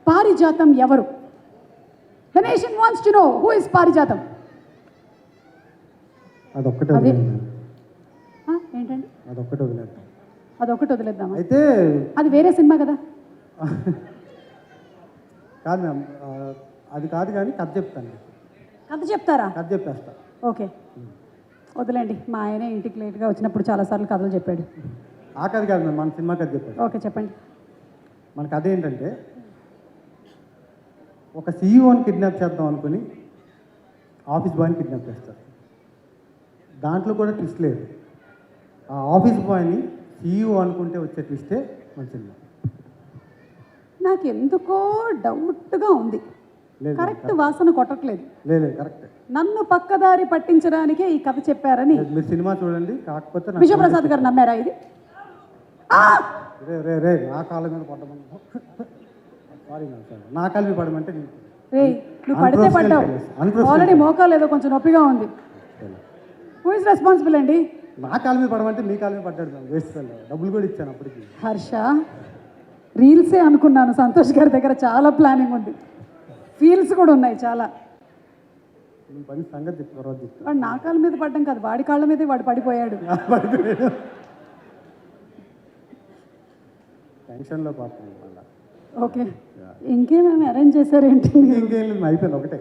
పారిజాతం ఎవరు? The nation wants to know who is పారిజాతం. అదొక్కటే ఏంటండి? అదొక్కటే వదిలేద్దాం. అదొక్కటి వదిలేద్దామా? అయితే అది వేరే సినిమా కదా. కాదు మ్యామ్, అది కాదు కానీ కథ చెప్తాను. కథ చెప్తారా? కథ చెప్పేస్తా. ఓకే, వదిలేండి. మా ఆయనే ఇంటికి లేట్గా వచ్చినప్పుడు చాలాసార్లు కథలు చెప్పాడు. ఆ కథ కాదు మ్యామ్, మన సినిమా కథ చెప్పాను. ఓకే, చెప్పండి. మన కథ ఏంటంటే, ఒక సీఈఓని కిడ్నాప్ చేద్దాం అనుకుని ఆఫీస్ బాయ్ని కిడ్నాప్ చేస్తారు. దాంట్లో కూడా ట్విస్ట్ లేదు. ఆ ఆఫీస్ బాయ్ని సీఈఓ అనుకుంటే వచ్చే ట్విస్టే మన సినిమా. నాకు ఎందుకో డౌట్గా ఉంది. లేదు, కరెక్ట్ వాసన కొట్టట్లేదు. లేదు కరెక్ట్. నన్ను పక్కదారి పట్టించడానికే ఈ కథ చెప్పారని మీరు సినిమా చూడండి. కాకపోతే విజయప్రసాద్ గారు నమ్మారా ఇది? రే రే రే నా కాళ్ళ మీద పడమని. సారీ నా కాళ్ళ మీద పడమంటే రే, నువ్వు పడితే పడ్డావు. ఆల్రెడీ మోకాలు ఏదో కొంచెం నొప్పిగా ఉంది. హూ ఇస్ రెస్పాన్సిబుల్ అండి? నా కాళ్ళ మీద పడమంటే మీ కాళ్ళ మీద పడ్డాడు మ్యామ్. వేస్ట్ డబ్బులు కూడా ఇచ్చాను అప్పటికి. హర్ష, రీల్సే అనుకున్నాను. సంతోష్ గారి దగ్గర చాలా ప్లానింగ్ ఉంది, ఫీల్స్ కూడా ఉన్నాయి చాలా. మీ పని సంగతి చెప్పి తర్వాత చెప్తాను. వాడు నా కాళ్ళ మీద పడ్డం కాదు, వాడి కాళ్ళ మీదే వాడు పడిపోయాడు. టెన్షన్లో పడతాను మళ్ళీ. ఓకే, ఇంకేమేమి అరేంజ్ చేశారేంటి? ఇంకేం లేదు, అయిపోయింది ఒకటే.